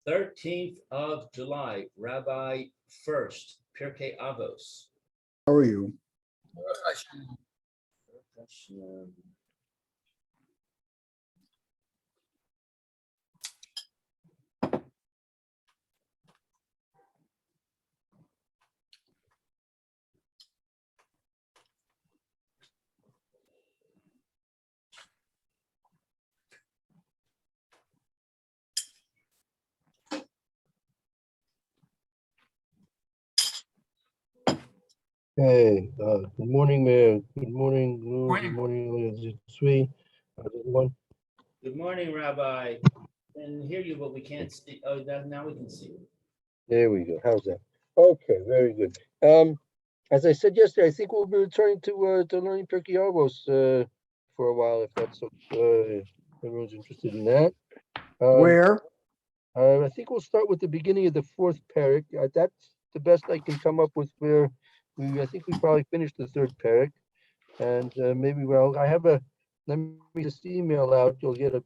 13th of July, Rabbi Furst, Pierke Avos. How are you? Hey, good morning, Mayor. Good morning, Lou. Good morning, Sweet. Everyone. Good morning, Rabbi. Can hear you, but we can't see. Oh, now we can see you. There we go. How's that? Okay, very good. As I said yesterday, I think we'll be returning to learning Pirkei Avos for a while, if that's everyone's interested in that. Where? I think we'll start with the beginning of the fourth parak. That's the best I can come up with. Where I think we probably finished the third parak, and maybe I have a. Let me just email out. You'll get a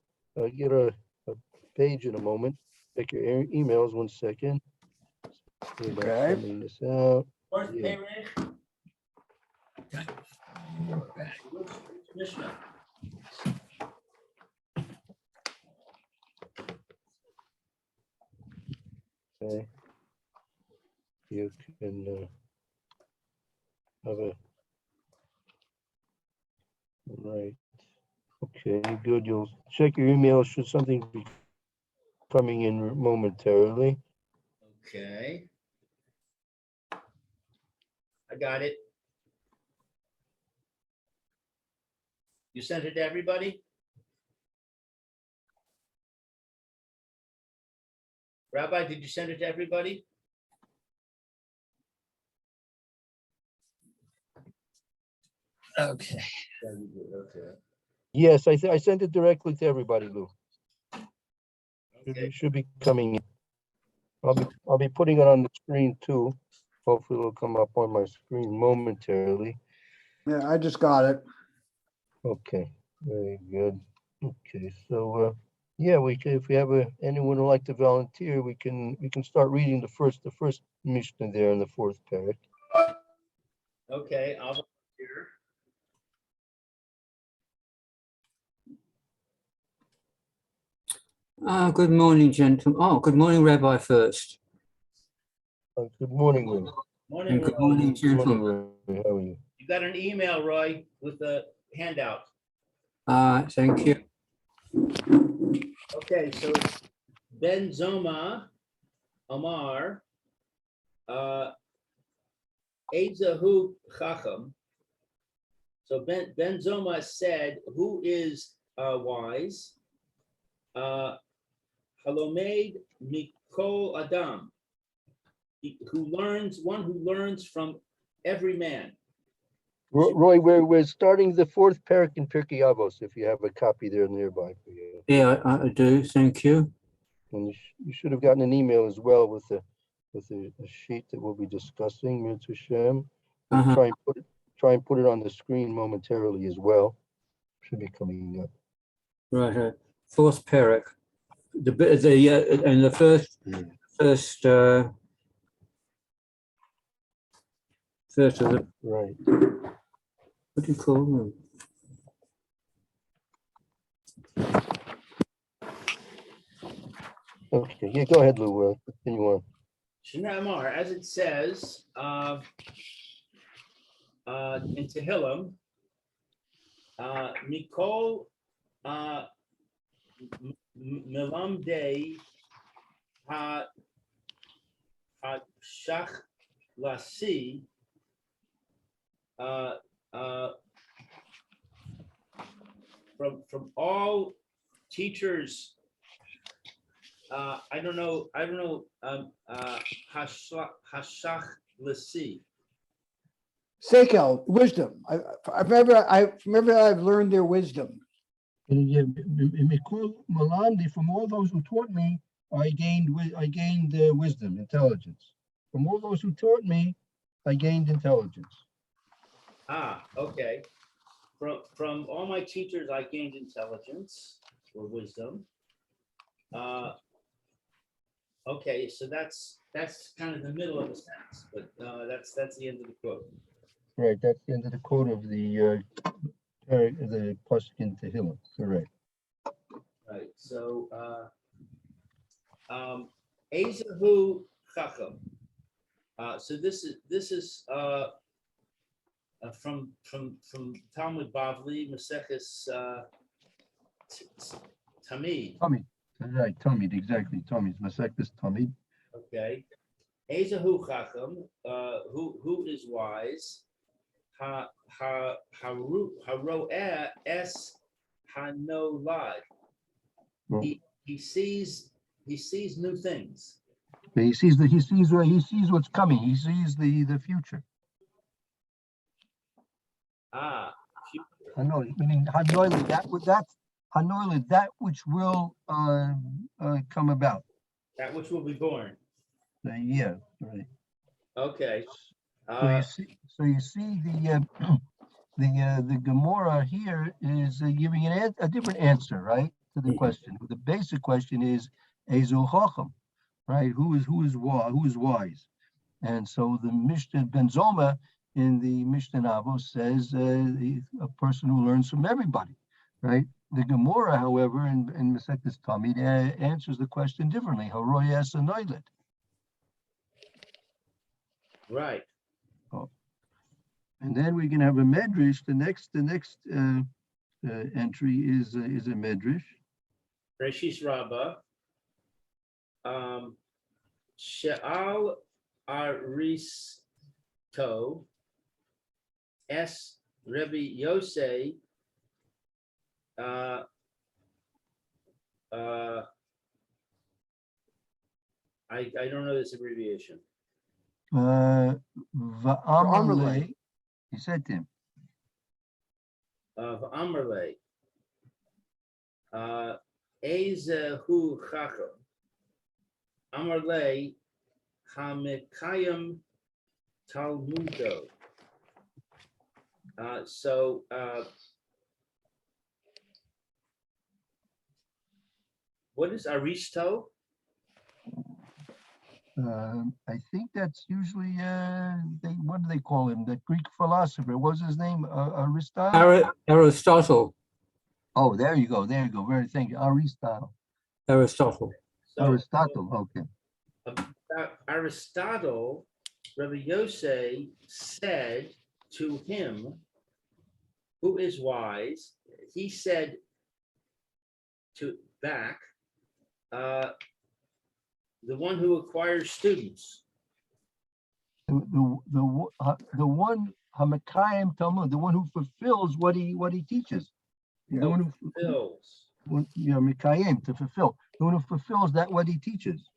page in a moment. Check your emails 1 second. Okay. Sending this out. Fourth Yeah. Perek. Which Mishnah? Okay. You can have a right. Okay, good. You'll check your email. Should something be coming in momentarily? Okay. I got it. You sent it to everybody? Rabbi, did you send it to everybody? Okay. Okay. Yes, I sent it directly to everybody, Lou. Okay. Should be coming in. I'll be putting it on the screen too. Hopefully it'll come up on my screen momentarily. Yeah, I just got it. Okay, very good. Okay, so yeah, we can, if we have anyone who'd like to volunteer, we can start reading the first Mishnah there in the fourth parak. Okay, I'll volunteer. Good morning, gentlemen. Oh, good morning, Rabbi Furst. Good morning, Lou. Morning, And good Roy. morning, Good morning, gentlemen. Ray. How are you? You got an email, Roy, with the handout. Thank you. Okay, so it's Ben Zoma Amar Ezahu Chacham. So Ben Zoma said, "Who is wise? Halomed Mikol Adam, one who learns from every man." Roy, we're starting the fourth parak in Pirkei Avos. If you have a copy there nearby for you, Yeah, I do. Thank you. and you should have gotten an email as well with a sheet that we'll be discussing. Mitzvah Shem. Uh-huh. Try and put it on the screen momentarily as well. Should be coming up. Right. Fourth parak. And the first of the, Right. what do you call them? Okay. Yeah. Go ahead, Lou. Continue on. Shnamar, as it says in Tehillim, Mikol Melamdei Shach Lasi from all teachers. I don't know. Hashach Lasi. Sekel, wisdom. I've learned their wisdom. From all those who taught me, I gained wisdom, intelligence. From all those who taught me, I gained intelligence. Okay. From all my teachers, I gained intelligence or wisdom. Okay, so that's kind of the middle of the sentence, but that's the end of the quote. Right, that's the end of the quote of the pasuk in Tehillim, correct. Right, so, Ezahu Chacham. So this is from Talmud Bavli, Maseches Tamid. Tommy, right, Tommy, exactly, Tommy's Masectus Tommy. Okay. Ezahu Chacham, who is wise? Haroeh es hanolad. He sees new things. He sees what's coming. He sees the future. Future. Hanoi, meaning Hanoi, that which will come about. That which will be born. Yeah, right. Okay. So you see the Gemara here is giving a different answer, right, to the question. The basic question is Ezu Chacham, right? Who is wise? And so the Mishnah Ben Zoma in the Mishnah Avos says a person who learns from everybody, right? The Gemara, however, in Masechet Tamid answers the question differently. Haroyas anoilet. Right. And then we can have a medrash. The next entry is a medrash. Reshis Rabbah. She'al Aristo es Rebbe Yosei I don't know this abbreviation. Va'amarle, he said to him. Amarle. Ezehu Chacham. Amarle Hamekayim Talmudo. What is Aristo? I think that's usually what do they call him? The Greek philosopher. What was his name? Aristotle. Aristotle. Oh, there you go. Very thank you. Aristotle. Aristotle. Aristotle. Okay. Aristotle, Rabbi Yosei said to him, who is wise, he said back, the one who acquires students. The one Hamakayim Talmud, the one who fulfills what he teaches. The one who fulfills. Mikayim, to fulfill. The one who fulfills that what he teaches.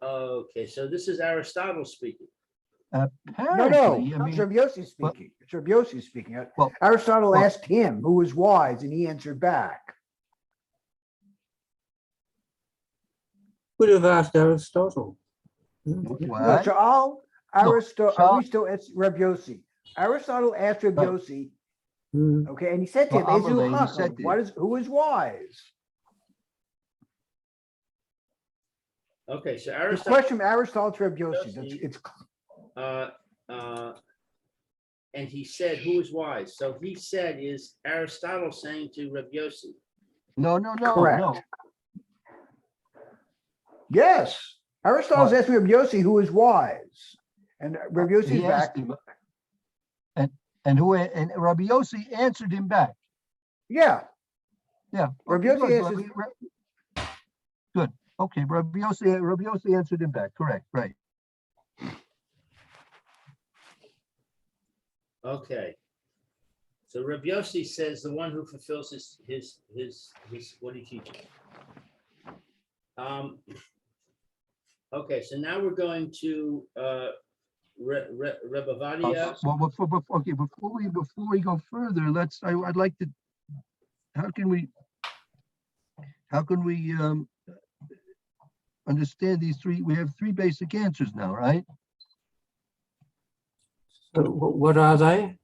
Okay, so this is Aristotle speaking. Apparently, No, it's Rabbi Yossi speaking. It's Rabbi Yossi speaking. Aristotle well, asked him who was wise, and he answered back. Would have asked Aristotle. No, what? Aristo asked Rabbi Yossi. Aristotle asked Rabbi Yossi, okay, and he said to him, who is wise? Okay, so The Aristotle. question from Aristotle to Rabbi Yossi. And he said, who is wise? So he said, is Aristotle saying to Rabbi Yossi? No. Correct. No. Yes. Aristotle's asking Rabbi Yossi who is wise. And Rabbi Yossi's back. Him, and Rabbi Yossi answered him back. Yeah. Yeah. Rabbi Okay, Yossi answers. Good. Okay. Rabbi Yossi answered him back. Correct. Right. Okay. So Rabbi Yossi says the one who fulfills his what he teaches. Okay, so now we're going to Rebbe Vadia. Well, before we go further, I'd like to. How can we understand these three? We have three basic answers now, right? So what are they?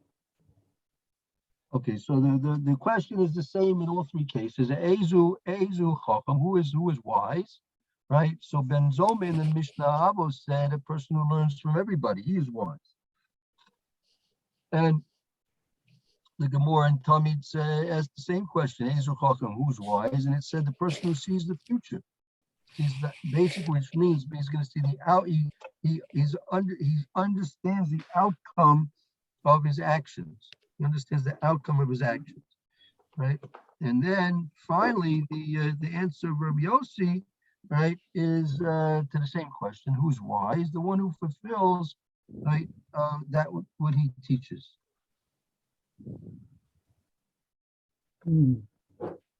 Okay, so the question is the same in all three cases. Ezu Chacham, who is wise, right? So Ben Zoma in the Mishnah Avos said a person who learns from everybody, he is wise. And the Gemara and Talmud asked the same question, Ezu Chacham, who's wise? And it said the person who sees the future. He's basically, which means he's going to see the out. He understands the outcome of his actions. He understands the outcome of his actions, right? And then finally, the answer of Rabbi Yossi, right, is to the same question: who's wise? The one who fulfills, right, that what he teaches.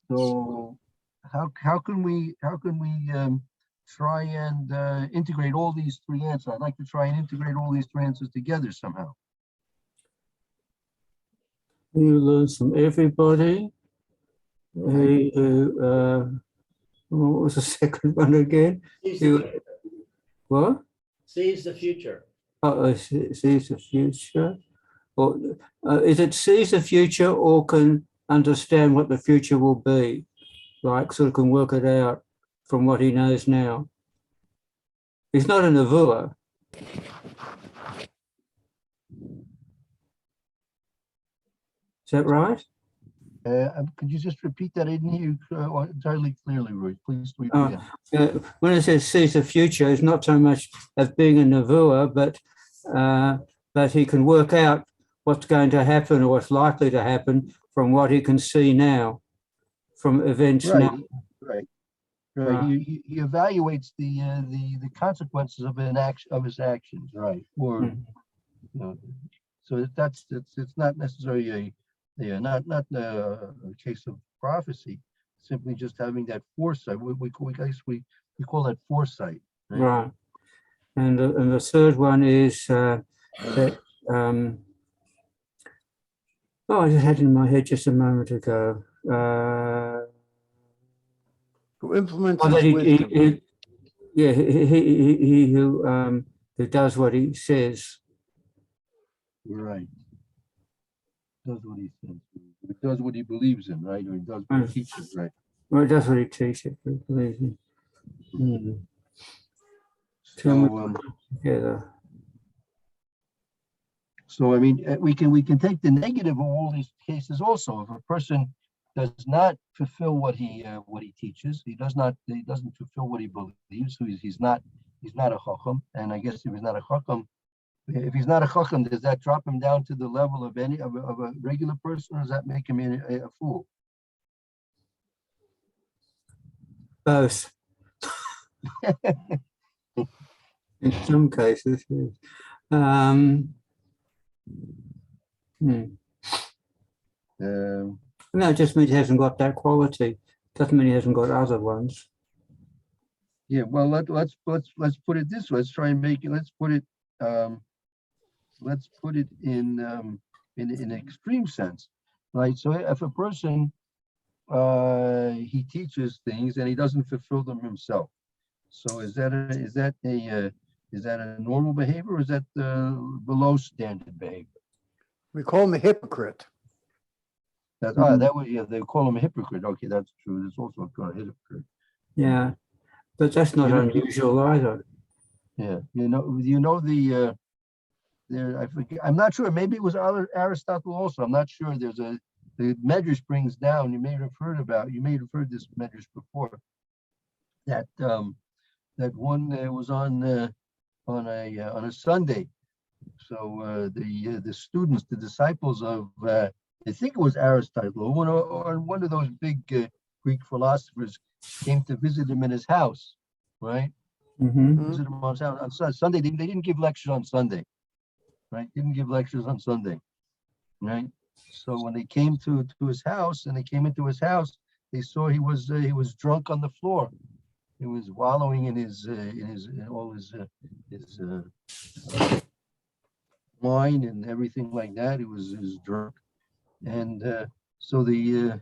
So how can we try and integrate all these three answers? I'd like to try and integrate all these three answers together somehow. You learn from everybody. What was the second one again? What? Sees the future. Sees the future. Or is it sees the future or can understand what the future will be? Like, sort of can work it out from what he knows now. He's not a nevuah. Is that right? Could you just repeat that? I didn't hear you entirely clearly, Roy. Please repeat when it says sees the future, it's not so much of being a nevuah, but he can work out what's going to happen or what's likely to happen from what he can see now, from events now. Right. He evaluates the consequences of his actions, right? Or you know, so it's not necessarily not a case of prophecy, simply just having that foresight. We call that foresight. Right. And the third one is that I just had it in my head just a moment ago. Who implements that his wisdom. he who does what he says. Right. Does what he says. He does what he believes in, right? Or he does what he teaches, right? Well, he does what he teaches. He believes in. So I mean, we can take the negative of all these cases also. If a person does not fulfill what he teaches, he doesn't fulfill what he believes. So he's not a chacham. And I guess if he's not a chacham, does that drop him down to the level of a regular person, or does that make him a fool? Both. In some cases, yes. No, it just means he hasn't got that quality. Doesn't mean he hasn't got other ones. Yeah, well, let's put it this way. Let's try and make it. Let's put it in an extreme sense, right? So if a person he teaches things and he doesn't fulfill them himself, so is that a normal behavior, or is that below standard behavior? We call him a hypocrite. That they call him a hypocrite. Okay, that's true. There's also called a hypocrite. Yeah, but that's not unusual either. Yeah, I forget. I'm not sure. Maybe it was Aristotle also. I'm not sure. There's the Medrash brings down. You may have heard this Medrash before. That one was on a Sunday. So the students, the disciples of I think it was Aristotle, or one of those big Greek philosophers, came to visit him in his house, right? Visit him on Sunday. They didn't give lectures on Sunday, right? Didn't give lectures on Sunday, right? So when they came to his house, and they came into his house, they saw he was drunk on the floor. He was wallowing in all his wine and everything like that. He was drunk, and so the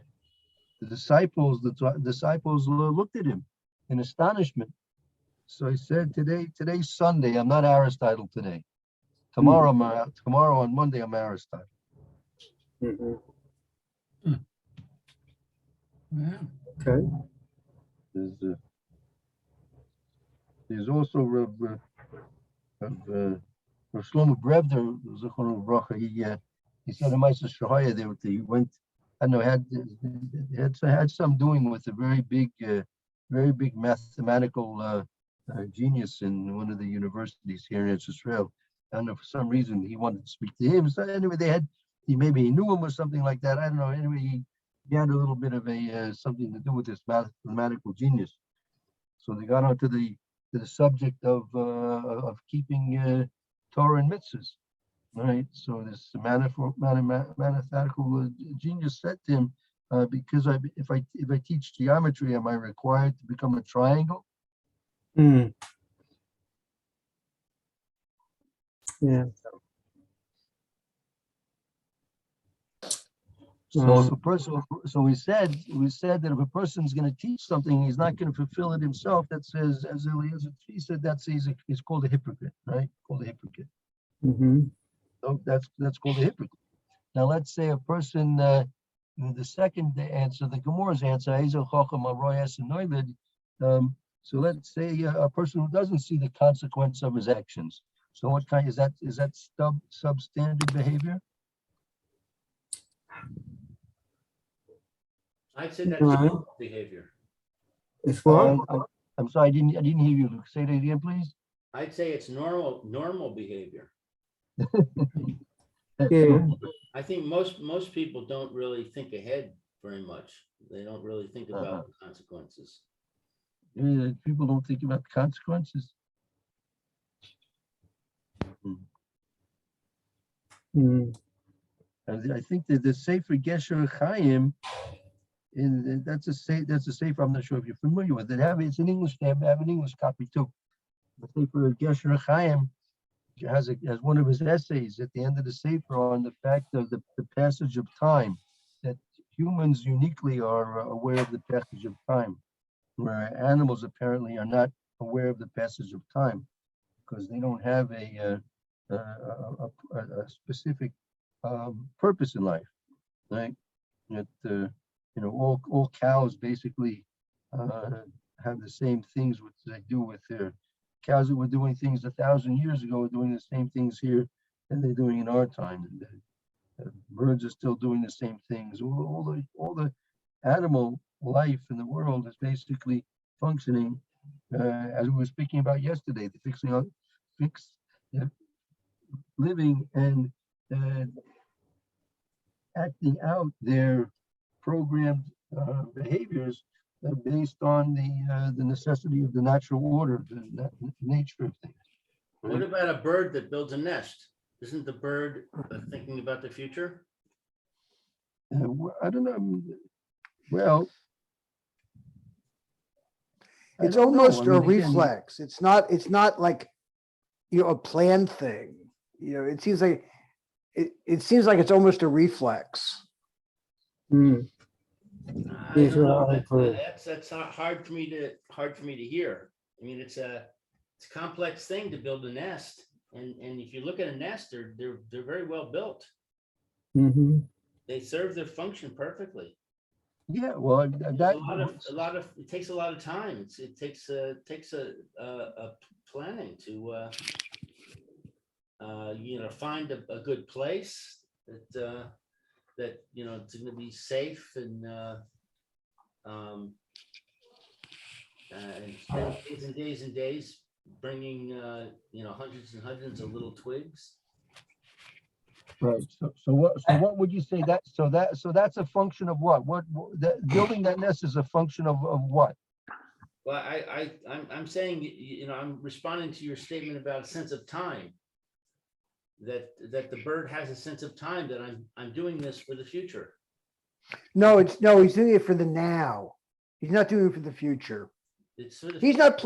disciples looked at him in astonishment. So he said, "Today's Sunday. I'm not Aristotle today. Tomorrow on Monday I'm Aristotle." Yeah. Okay. There's also Rav Shlomo Brevner, Zichrono Livracha. He said in Ma'aser Shahaya that he went, I don't know, had some doing with a very big mathematical genius in one of the universities here in Israel. I don't know, for some reason he wanted to speak to him. So anyway, maybe he knew him or something like that. I don't know. Anyway, he had a little bit of a something to do with this mathematical genius. So they got onto the subject of keeping Torah and mitzvahs, right? So this mathematical genius said to him, because if I teach geometry, am I required to become a triangle? Mm. Yeah. So if a person, so we said that if a person's going to teach something, he's not going to fulfill it himself. That says, as Eliezer said, he's called a hypocrite, right? Called a hypocrite. Mm-hmm. So that's called a hypocrite. Now let's say a person, the second answer, the Gemara's answer, so let's say a person who doesn't see the consequence of his actions. So what kind is that? Is that substandard behavior? I'd say that's Right. normal behavior. It's what? I'm sorry, I didn't hear you. Say that again, please. I'd say it's normal behavior. Yeah. I think most people don't really think ahead very much. They don't really think about the consequences. People don't think about the consequences. Mm. I think that the Sefer Gesher Chaim, that's a Sefer. I'm not sure if you're familiar with it. It's in English. They have an English copy too. The Sefer Gesher Chaim has one of his essays at the end of the Sefer on the fact of the passage of time, that humans uniquely are aware of the passage of time, where animals apparently are not aware of the passage of time because they don't have a specific purpose in life, right? That all cows basically have the same things which they do with their cows that were doing things 1,000 years ago are doing the same things here that they're doing in our time. And birds are still doing the same things. All the animal life in the world is basically functioning as we were speaking about yesterday. The living and acting out their programmed behaviors based on the necessity of the natural order, the nature of things. Right? What about a bird that builds a nest? Isn't the bird thinking about the future? I don't know. Well, It's almost a reflex. It's not like, a planned thing. It seems like it's almost a reflex. Mm. I don't know. That's hard for me to hear. I mean, it's a complex thing to build a nest, and if you look at a nest, they're very well built. Mm-hmm. They serve their function perfectly. Yeah, well, it takes a lot of time. It takes a planning to find a good place that it's going to be safe and spend days and days and days bringing hundreds and hundreds of little twigs. Right. So what would you say that? So that's a function of what? Building that nest is a function of what? Well, I'm saying, I'm responding to your statement about a sense of time. That the bird has a sense of time, that I'm doing this for the future. No, he's doing it for the now. He's not doing it for the future. He's not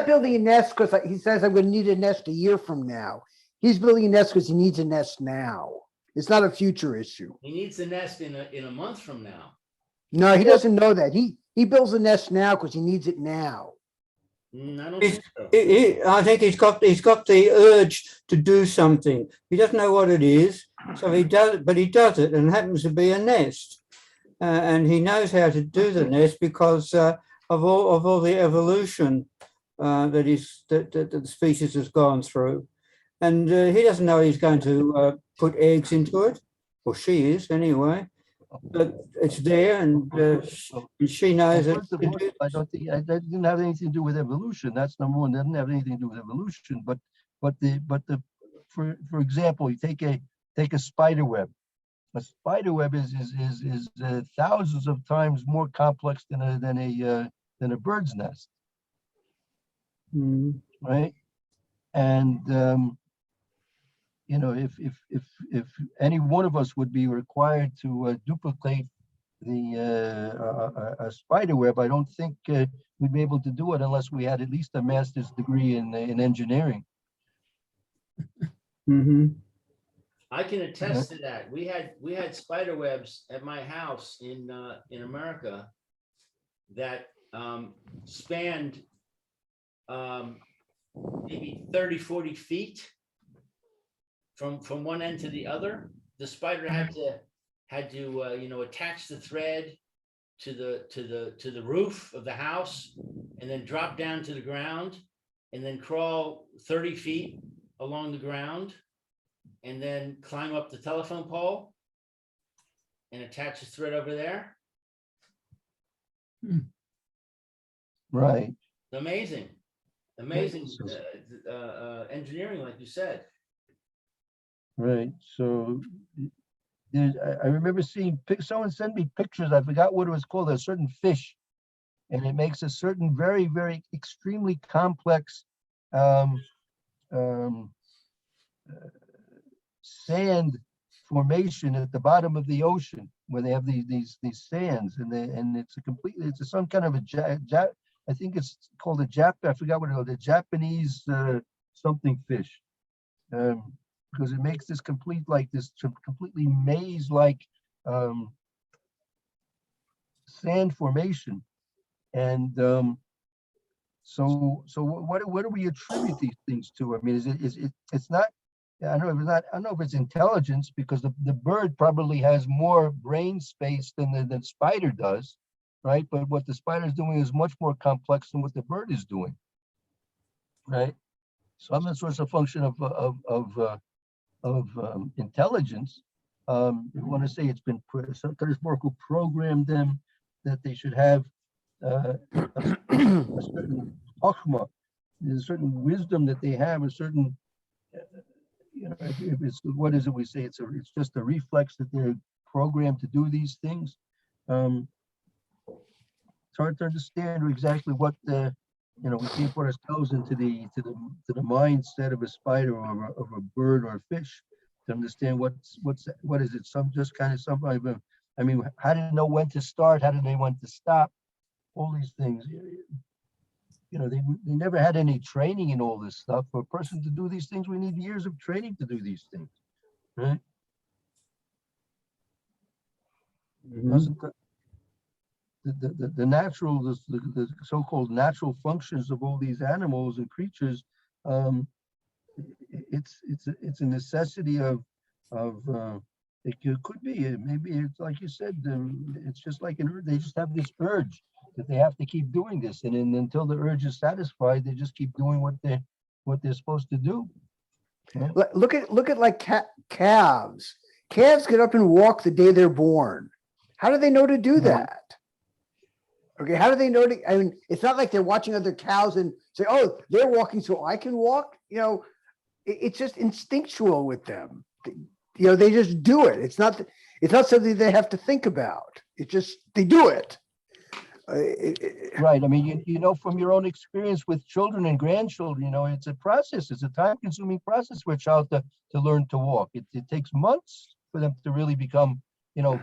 building a nest because he says I'm going to need a nest a year from now. He's building a nest because he needs a nest now. It's not a future issue. He needs a nest in a month from now. No, he doesn't know that. He builds a nest now because he needs it now. I don't think so. I think he's got the urge to do something. He doesn't know what it is, so he does it, but he does it, and it happens to be a nest. and he knows how to do the nest because of all the evolution that the species has gone through. And he doesn't know he's going to put eggs into it, or she is anyway. But it's there, and she knows it. First of all, I don't think that didn't have anything to do with evolution. That's number one. It doesn't have anything to do with evolution. But for example, you take a spider web. A spider web is thousands of times more complex than a bird's nest, right? And you know, if any one of us would be required to duplicate a spider web, I don't think we'd be able to do it unless we had at least a master's degree in engineering. I can attest to that. We had spider webs at my house in America that spanned maybe 30, 40 feet from one end to the other. The spider had to you know, attach the thread to the roof of the house, and then drop down to the ground, and then crawl 30 feet along the ground, and then climb up the telephone pole and attach the thread over there. Right. Amazing engineering, like you said. Right. So I remember seeing someone sent me pictures. I forgot what it was called. A certain fish, and it makes a certain very, very extremely complex sand formation at the bottom of the ocean, where they have these sands, and it's some kind of I think it's called I forgot what it was, the Japanese something fish, because it makes this completely maze-like sand formation, and so what do we attribute these things to? I mean, it's not. I don't know if it's intelligence, because the bird probably has more brain space than spider does, right? But what the spider is doing is much more complex than what the bird is doing, right? So I'm not sure it's a function of intelligence. You want to say it's been Miracle programmed them that they should have a certain chokmah, a certain wisdom that they have, a certain you know, if it's, what is it we say? It's just a reflex that they're programmed to do these things. It's hard to understand exactly what the, you know, we can't put ourselves into the mindset of a spider or of a bird or a fish to understand what is it? Just kind of some. I mean, how do they know when to start? How do they want to stop? All these things. You know, they never had any training in all this stuff. For a person to do these things, we need years of training to do these things, right? Doesn't the natural, the so-called natural functions of all these animals and creatures, it's a necessity of it could be, maybe it's like you said, it's just like an urge. They just have this urge that they have to keep doing this, and then until the urge is satisfied, they just keep doing what they're supposed to do. Yeah. Look at like calves. Calves get up and walk the day they're born. How do they know to do that? Okay, how do they know I mean, it's not like they're watching other cows and say, oh, they're walking so I can walk. You know, it's just instinctual with them. You know, they just do it. It's not something they have to think about. It's just, they do it. Right. I mean, you know, from your own experience with children and grandchildren, you know, it's a process. It's a time-consuming process for a child to learn to walk. It takes months for them to really become, you know,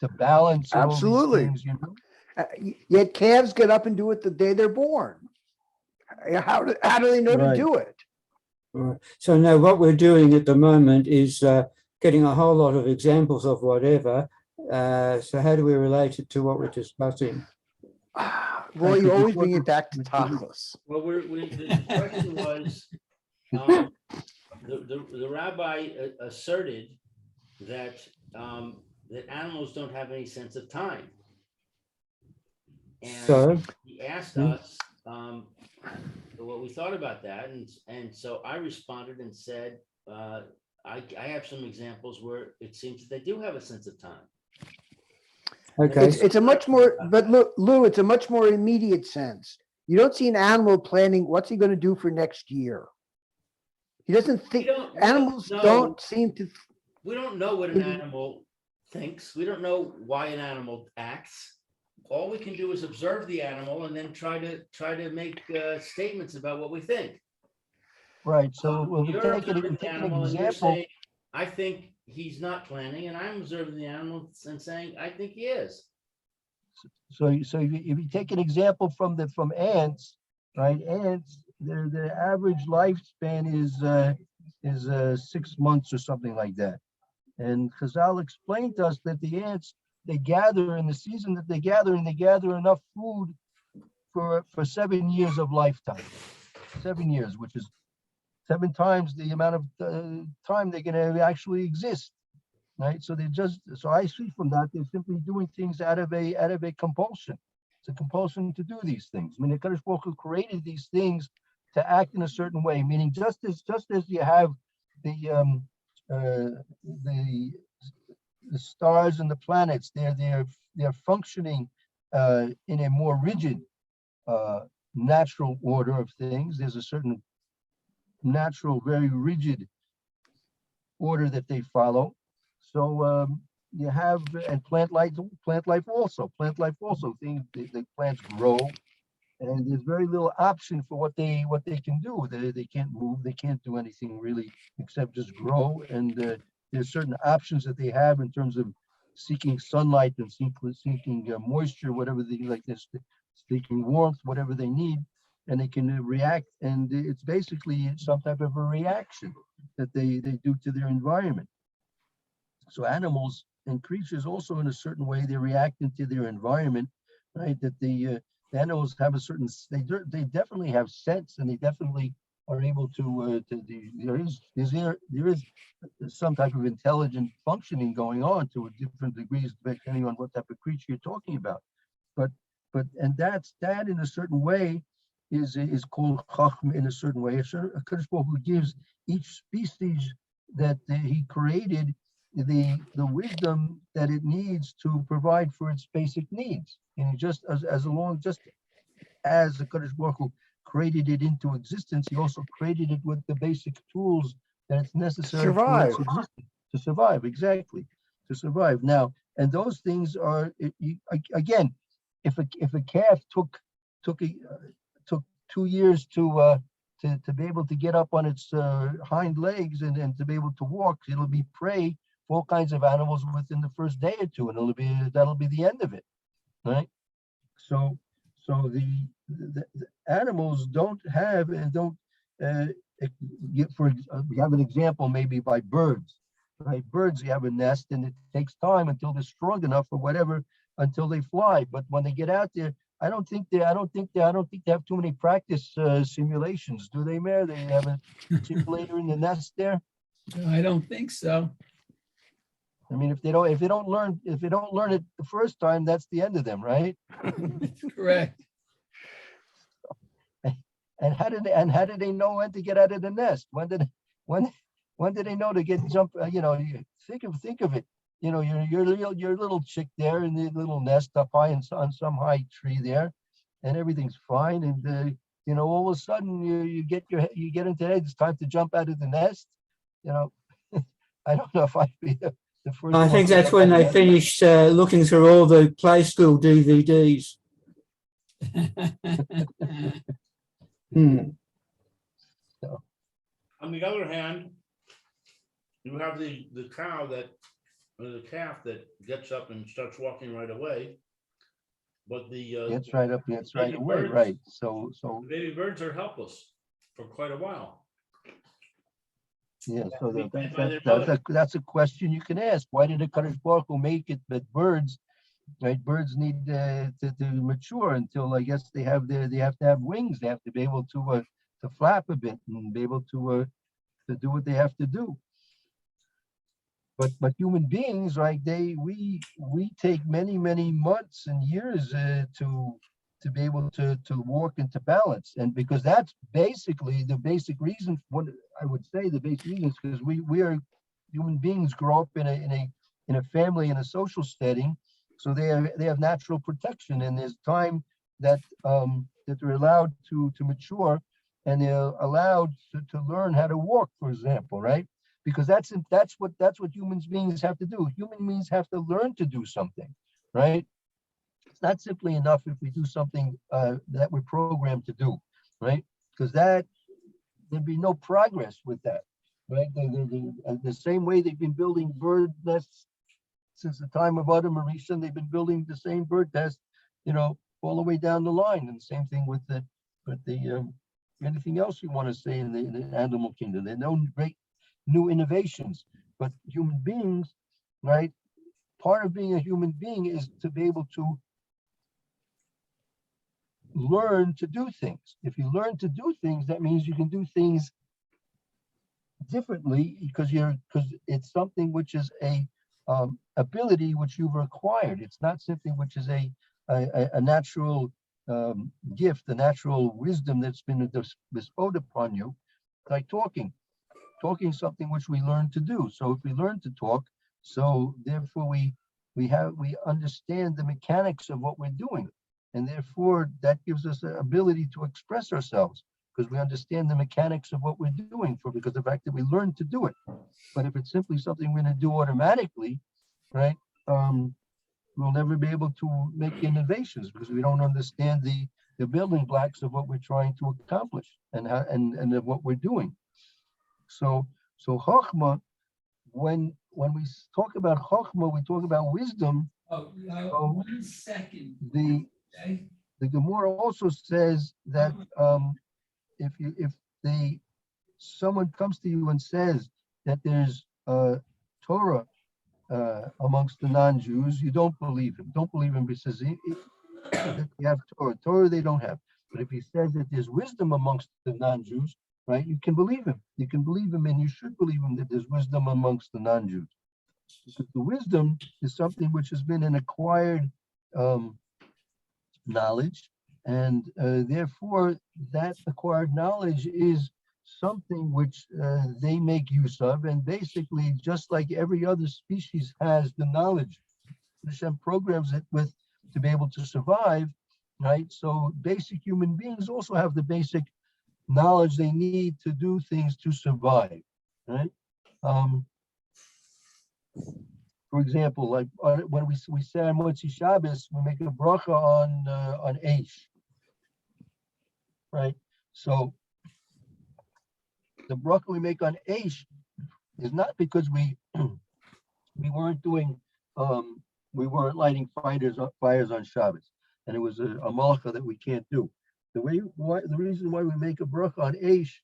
to balance. Absolutely. All these things, you know? Yet calves get up and do it the day they're born. How do they know to do it? Right. So now what we're doing at the moment is getting a whole lot of examples of whatever. So how do we relate it to what we're discussing? Well, you always bring it back to tachlis. Well, the question was, the rabbi asserted that that animals don't have any sense of time. And So, he asked us what we thought about that, and so I responded and said, I have some examples where it seems that they do have a sense of time. okay. It's a much more, but look, Lou, it's a much more immediate sense. You don't see an animal planning, what's he gonna do for next year? He doesn't think, animals don't seem to. We don't know what an animal thinks. We don't know why an animal acts. All we can do is observe the animal and then try to make statements about what we think. Right, so we'll You're take observing an the animal and you're example. saying, I think he's not planning, and I'm observing the animal and saying, I think he is. So if you take an example from ants, right? Ants, their average lifespan is 6 months or something like that. And Chazal explained to us that the ants, they gather in the season that they gather, and they gather enough food for 7 years of lifetime. 7 years, which is 7 times the amount of time they're going to actually exist, right? So so I see from that they're simply doing things out of a compulsion. It's a compulsion to do these things. I mean, the Kadosh Baruch Hu created these things to act in a certain way, meaning just as you have the stars and the planets, they're functioning in a more rigid natural order of things. There's a certain natural, very rigid order that they follow. So you have, and plant life also, things, the plants grow, and there's very little option for what they can do. They can't move, they can't do anything really except just grow. And there's certain options that they have in terms of seeking sunlight and seeking moisture, whatever they like this, seeking warmth, whatever they need, and they can react. And it's basically some type of a reaction that they do to their environment. So animals and creatures also, in a certain way, they react into their environment, right? That the animals have a certain, they definitely have sense, and they definitely are able to there is some type of intelligent functioning going on to different degrees, depending on what type of creature you're talking about. But that in a certain way is called chachma in a certain way. A Kadosh Baruch Hu gives each species that he created the wisdom that it needs to provide for its basic needs. And just as the Kadosh Baruch Hu created it into existence, he also created it with the basic tools that it's necessary for its existence to survive. Exactly, to survive. Now, and those things are, again, if a calf took 2 years to be able to get up on its hind legs and to be able to walk, it'll be prey for all kinds of animals within the first day or two, and that'll be the end of it, right? So the animals don't have and don't we have an example maybe by birds, right? Birds, you have a nest, and it takes time until they're strong enough or whatever until they fly. But when they get out there, I don't think they have too many practice simulations, do they, Mayor? They have a simulator in the nest there. No, I don't think so. I mean, if they don't learn it the first time, that's the end of them, right? Correct. And how did they know when to get out of the nest? When did they know to jump? Think of it. Your little chick there in the little nest up high on some high tree there, and everything's fine. And all of a sudden you get into it. It's time to jump out of the nest. I don't know if I'd be the first. I think that's when they finish looking through all the Play School DVDs. So. On the other hand, you have the cow the calf that gets up and starts walking right away. But It's right up, it's right away, birds, right? So the baby birds are helpless for quite a while. Yeah, so that's a question you can ask. Why did the Kadosh Baruch Hu make it that birds, right? Birds need to mature until, I guess, they have to have wings. They have to be able to flap a bit and be able to do what they have to do. but human beings, right? We take many months and years to be able to walk into balance, and because that's basically the basic reason. What I would say the basic reason is because we are human beings grow up in a family, in a social setting, so they have natural protection, and there's time that that they're allowed to mature, and they're allowed to learn how to walk, for example, right? Because that's what human beings have to do. Human beings have to learn to do something, right? It's not simply enough if we do something that we're programmed to do, right? Because there'd be no progress with that, right? The same way they've been building bird nests since the time of Adam Rishon, they've been building the same bird nest, all the way down the line. And the same thing with the anything else you want to say in the animal kingdom. There are no great new innovations, but human beings, right? Part of being a human being is to be able to learn to do things. If you learn to do things, that means you can do things differently because it's something which is a ability which you've acquired. It's not something which is a natural gift, a natural wisdom that's been bestowed upon you, like talking something which we learn to do. So if we learn to talk, so therefore we understand the mechanics of what we're doing, and therefore that gives us the ability to express ourselves because we understand the mechanics of what we're doing because the fact that we learn to do it. But if it's simply something we're going to do automatically, right? We'll never be able to make innovations because we don't understand the building blocks of what we're trying to accomplish and of what we're doing. So Chokhmah, when we talk about Chokhmah, we talk about wisdom. Oh, So 1 second. The Gemara also says that if someone comes to you and says that there's Torah amongst the non-Jews, you don't believe him. Don't believe him because that they have Torah they don't have. But if he says that there's wisdom amongst the non-Jews, right, you can believe him. You can believe him, and you should believe him that there's wisdom amongst the non-Jews. Because the wisdom is something which has been an acquired knowledge, and therefore that acquired knowledge is something which they make use of, and basically just like every other species has the knowledge, Hashem programs it with to be able to survive, right? So basic human beings also have the basic knowledge they need to do things to survive, right? For example, like when we say on Motzi Shabbos, we make a bracha on Eish, right? So the bracha we make on Eish is not because we weren't doing we weren't lighting fires on Shabbos, and it was a malacha that we can't do. The reason why we make a bracha on Eish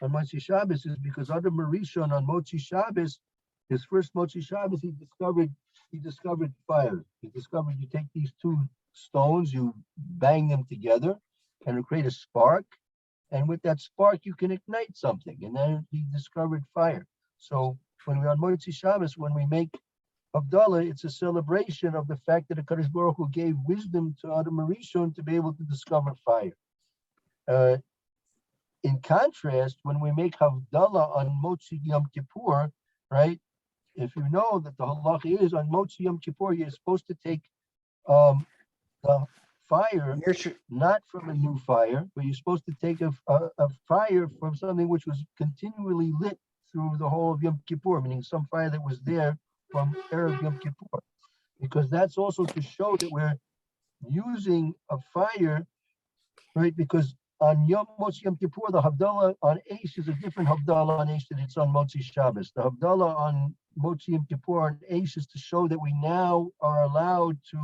on Motzi Shabbos is because Adam Rishon on Motzi Shabbos, his first Motzi Shabbos, he discovered fire. He discovered you take these two stones, you bang them together, and it create a spark, and with that spark you can ignite something. And then he discovered fire. So when we're on Motzi Shabbos, when we make Havdalah, it's a celebration of the fact that HaKadosh Baruch Hu gave wisdom to Adam Rishon to be able to discover fire. In contrast, when we make Havdalah on Motzi Yom Kippur, right? If you know that the halacha is on Motzi Yom Kippur, you're supposed to take the fire, not from a new fire, but you're supposed to take a fire from something which was continually lit through the whole of Yom Kippur, meaning some fire that was there from Erev Yom Kippur, because that's also to show that we're using a fire, right? Because on Motzi Yom Kippur, the Havdalah on Eish is a different Havdalah on Eish than it's on Motzi Shabbos. The Havdalah on Motzi Yom Kippur on Eish is to show that we now are allowed to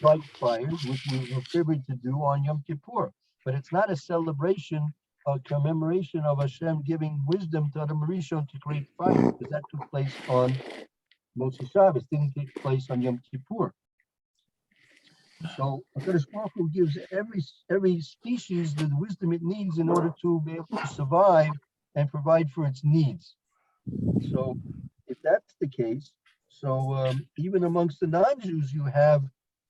light fires, which we were privileged to do on Yom Kippur. But it's not a celebration, a commemoration of Hashem giving wisdom to Adam Rishon to create fire, because that took place on Motzi Shabbos, didn't take place on Yom Kippur. So HaKadosh Baruch Hu gives every species the wisdom it needs in order to be able to survive and provide for its needs. So if that's the case, so even amongst the non-Jews, you have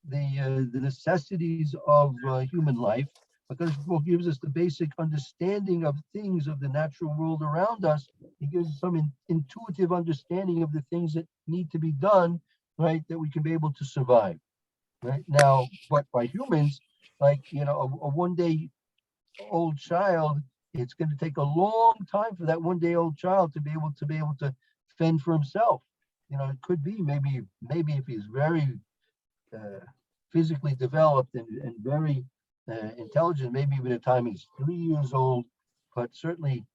the necessities of human life. Because Baruch gives us the basic understanding of things of the natural world around us. He gives us some intuitive understanding of the things that need to be done, right, that we can be able to survive. Right now, but by humans, like a one-day old child, it's going to take a long time for that one-day old child to be able to fend for himself. It could be maybe if he's very physically developed and very intelligent, maybe by the time he's 3 years old, but certainly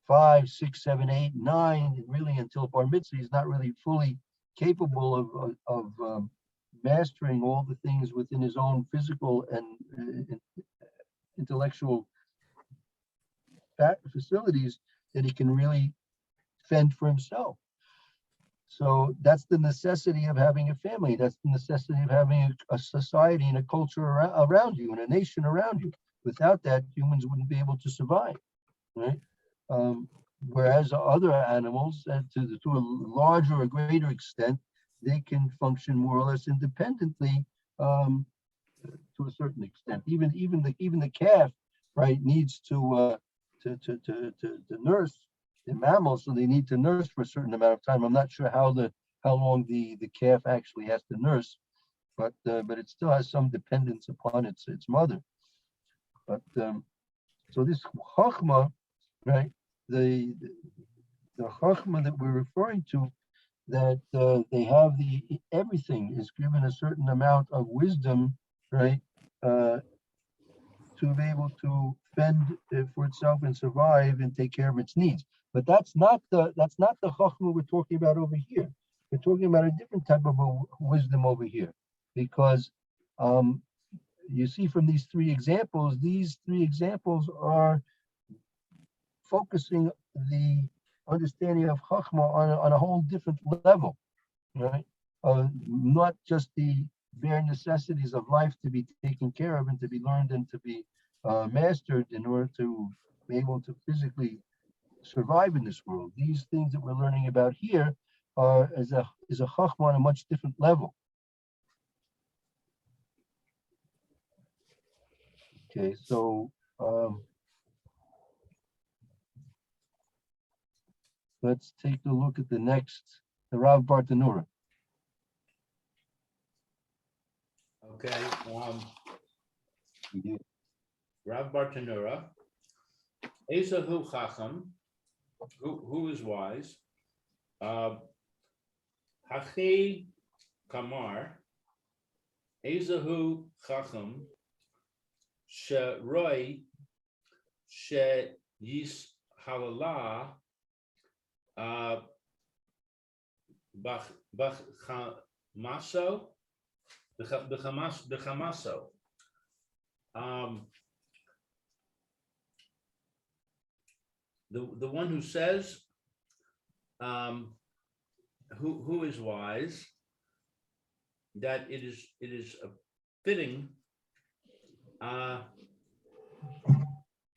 5, 6, 7, 8, 9, and really until bar mitzvah, he's not really fully capable of mastering all the things within his own physical and intellectual facilities that he can really fend for himself. So that's the necessity of having a family. That's the necessity of having a society and a culture around you and a nation around you. Without that, humans wouldn't be able to survive, right? Whereas other animals, to a larger or greater extent, they can function more or less independently to a certain extent. Even the calf, right, needs to nurse. The mammals, so they need to nurse for a certain amount of time. I'm not sure how long the calf actually has to nurse, but it still has some dependence upon its mother. But so this chachma, right, the chachma that we're referring to, that they have everything is given a certain amount of wisdom, right, to be able to fend for itself and survive and take care of its needs. But that's not the chachma we're talking about over here. We're talking about a different type of wisdom over here, because you see from these three examples are focusing the understanding of chachma on a whole different level, right? Not just the bare necessities of life to be taken care of and to be learned and to be mastered in order to be able to physically survive in this world. These things that we're learning about here are is a chachma on a much different level. Okay, so let's take a look at the Rav Bartanura. Okay. Rav Bartanura, Esahu Chacham, who is wise, Hachi Kamar, Esahu Chacham, Sheroi, She Yis Halala, Bach Chamaso, B'chamaso. The one who says, who is wise, that it is fitting. I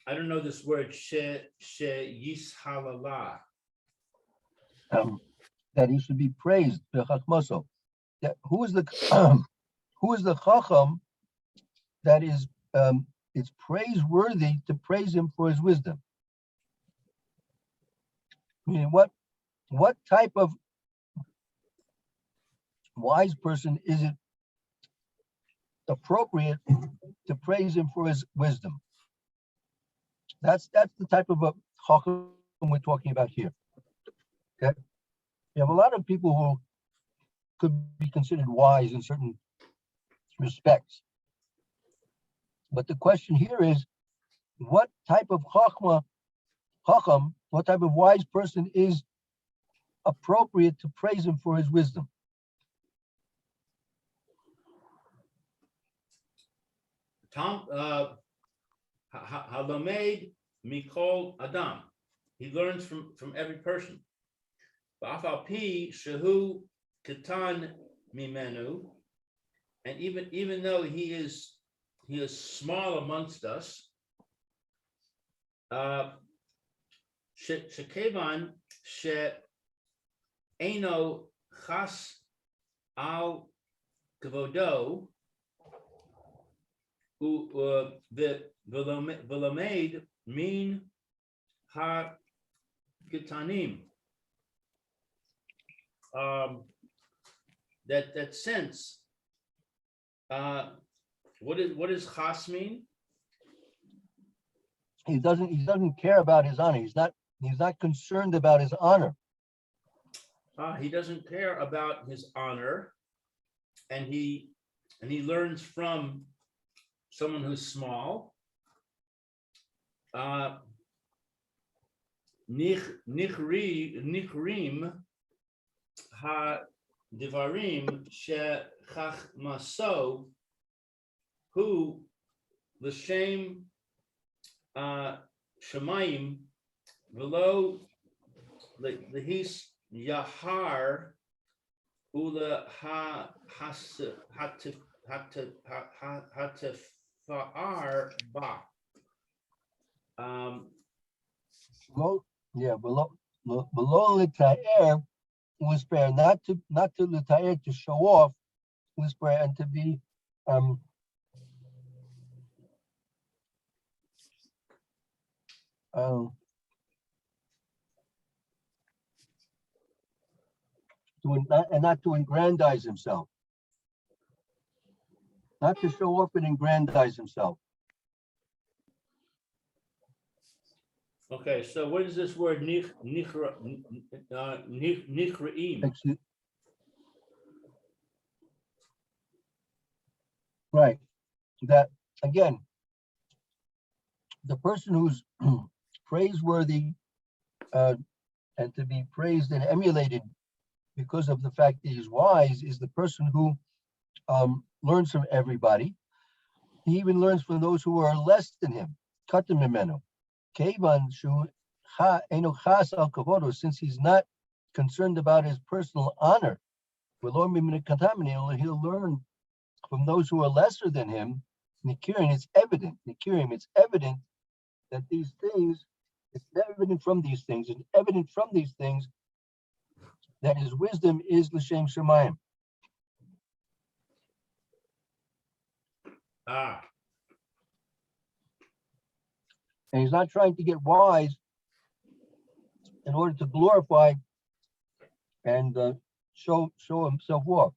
don't know this word she yis halala. That he should be praised. Who is the chacham that is it's praiseworthy to praise him for his wisdom? I mean, what type of wise person is it appropriate to praise him for his wisdom? That's the type of a chacham we're talking about here. Okay, you have a lot of people who could be considered wise in certain respects, but the question here is, what type of chacham, what type of wise person is appropriate to praise him for his wisdom? Tom, Halomed Mikol Adam. He learns from every person. Ba'afal pi shehu katan mimenu, and even though he is small amongst us, shekevan she'eno chas al kvodo v'lomed min ha-ketanim. That sense. What does chas mean? He doesn't care about his honor. He's not concerned about his honor. He doesn't care about his honor, and he learns from someone who's small. Nichrim ha divarim shechachmaso hu l'shem shemayim v'lo lehis yahar ula hatefar ba. Below l'taer whisper, not to l'taer, to show off whisper, and to be not to aggrandize himself, not to show off and aggrandize himself. Okay, so what is this word nichraim? Right. That again, the person who's praiseworthy and to be praised and emulated because of the fact that he's wise is the person who learns from everybody. He even learns from those who are less than him. Since he's not concerned about his personal honor, he'll learn from those who are lesser than him. It's evident that these things, it's evident from these things, that his wisdom is l'shem shemayim. And he's not trying to get wise in order to glorify and show himself off.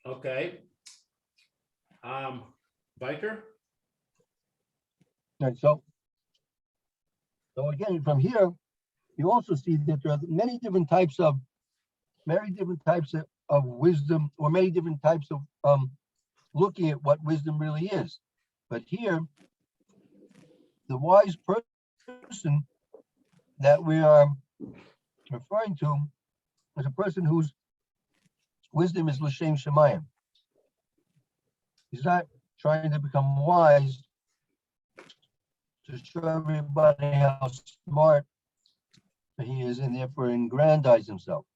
Okay. Biker? And so again, from here, you also see that there are many different types of wisdom, or many different types of looking at what wisdom really is. But here, the wise person that we are referring to is a person whose wisdom is l'shem shemayim. He's not trying to become wise to show everybody how smart he is and therefore aggrandize himself.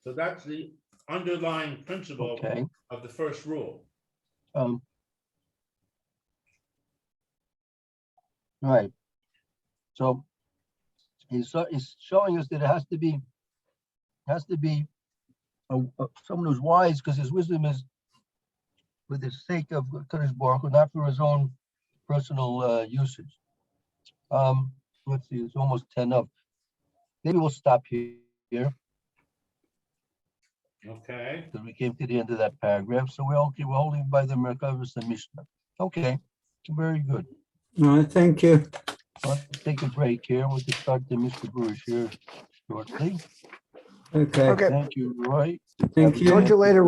So that's the underlying principle of the first rule. Right. So he's showing us that it has to be someone who's wise, because his wisdom is for the sake of Kadosh Baruch Hu, not for his own personal usage. Let's see, it's almost 10 up. Maybe we'll stop here. Okay. Because we came to the end of that paragraph, so we're holding by the Merkavos and Mishnah. Okay, very good. All right, thank you. Let's take a break here. We'll just start the Mr. Bruce here shortly. Okay, Okay. Thank you, Roy. thank you. Talk to you later.